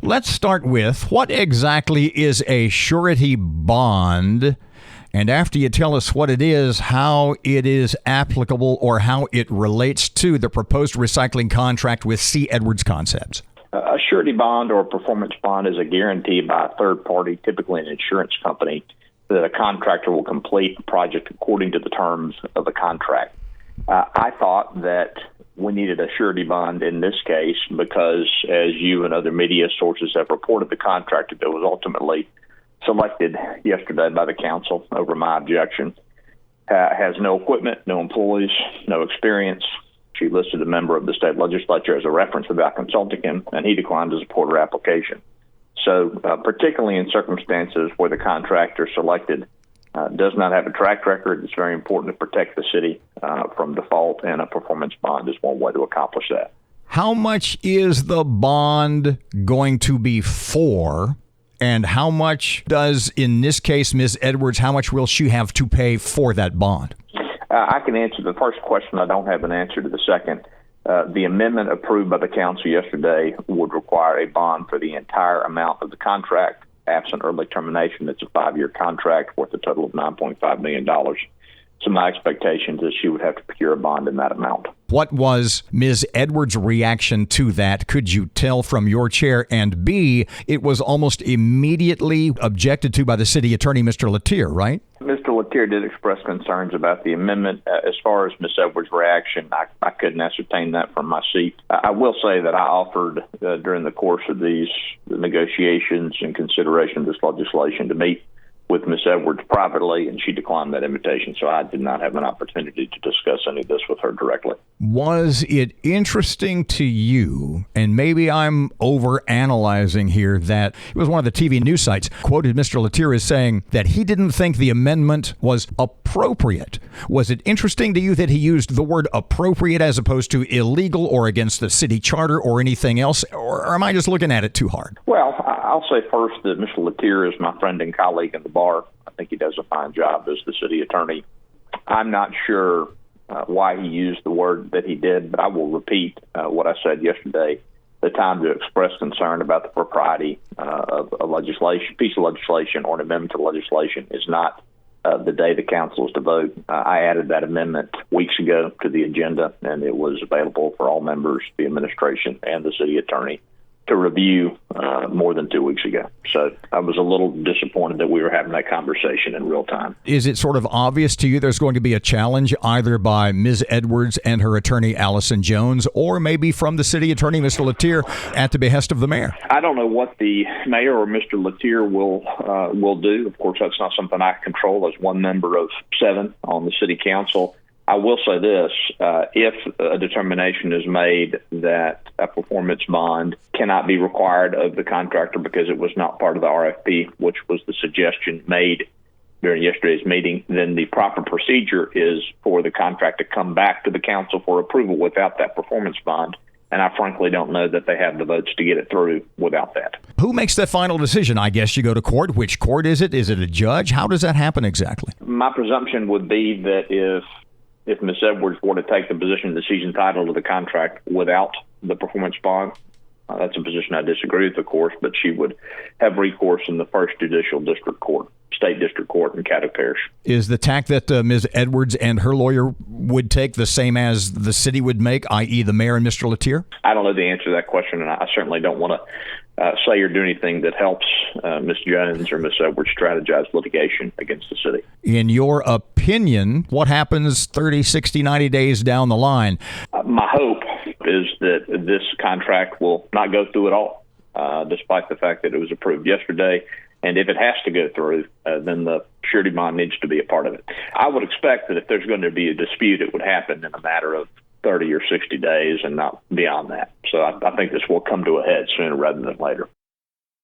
Let's start with what exactly is a surety bond? And after you tell us what it is, how it is applicable or how it relates to the proposed recycling contract with C. Edwards Concepts. A surety bond or a performance bond is a guarantee by a third party, typically an insurance company, that a contractor will complete the project according to the terms of the contract. I thought that we needed a surety bond in this case because, as you and other media sources have reported, the contractor that was ultimately selected yesterday by the council over my objection has no equipment, no employees, no experience. She listed a member of the state legislature as a reference without consulting him, and he declined to support her application. So particularly in circumstances where the contractor selected does not have a track record, it's very important to protect the city from default, and a performance bond is one way to accomplish that. How much is the bond going to be for? And how much does, in this case, Ms. Edwards, how much will she have to pay for that bond? I can answer the first question. I don't have an answer to the second. The amendment approved by the council yesterday would require a bond for the entire amount of the contract, absent early termination. It's a 5-year contract worth a total of $9.5 million. So my expectation is she would have to procure a bond in that amount. What was Ms. Edwards' reaction to that? Could you tell from your chair? And B, it was almost immediately objected to by the city attorney, Mr. Latier, right? Mr. Latier did express concerns about the amendment. As far as Ms. Edwards' reaction, I couldn't ascertain that from my seat. I will say that I offered during the course of these negotiations and consideration of this legislation to meet with Ms. Edwards privately, and she declined that invitation, so I did not have an opportunity to discuss any of this with her directly. Was it interesting to you, and maybe I'm overanalyzing here, that it was one of the TV news sites quoted Mr. Latier as saying that he didn't think the amendment was appropriate. Was it interesting to you that he used the word appropriate as opposed to illegal or against the city charter or anything else, or am I just looking at it too hard? Well, I'll say first that Mr. Latier is my friend and colleague in the bar. I think he does a fine job as the city attorney. I'm not sure why he used the word that he did, but I will repeat what I said yesterday. The time to express concern about the propriety of a piece of legislation or an amendment to legislation is not the day the council is to vote. I added that amendment weeks ago to the agenda, and it was available for all members, the administration, and the city attorney to review more than 2 weeks ago. So I was a little disappointed that we were having that conversation in real time. Is it sort of obvious to you there's going to be a challenge either by Ms. Edwards and her attorney, Allison Jones, or maybe from the city attorney, Mr. Latier, at the behest of the mayor? I don't know what the mayor or Mr. Latier will do. Of course, that's not something I control as one member of 7 on the city council. I will say this, if a determination is made that a performance bond cannot be required of the contractor because it was not part of the RFP, which was the suggestion made during yesterday's meeting, then the proper procedure is for the contract to come back to the council for approval without that performance bond. And I frankly don't know that they have the votes to get it through without that. Who makes that final decision? I guess you go to court. Which court is it? Is it a judge? How does that happen exactly? My presumption would be that if Ms. Edwards were to take the position that she's entitled to the contract without the performance bond, that's a position I disagree with, of course, but she would have recourse in the First Judicial District Court, State District Court in Caddo Parish. Is the tack that Ms. Edwards and her lawyer would take the same as the city would make, i.e. the mayor and Mr. Latier? I don't know the answer to that question, and I certainly don't want to say or do anything that helps Ms. Jones or Ms. Edwards strategize litigation against the city. In your opinion, what happens 30, 60, 90 days down the line? My hope is that this contract will not go through at all, despite the fact that it was approved yesterday. And if it has to go through, then the surety bond needs to be a part of it. I would expect that if there's going to be a dispute, it would happen in a matter of 30 or 60 days and not beyond that. So I think this will come to a head sooner rather than later.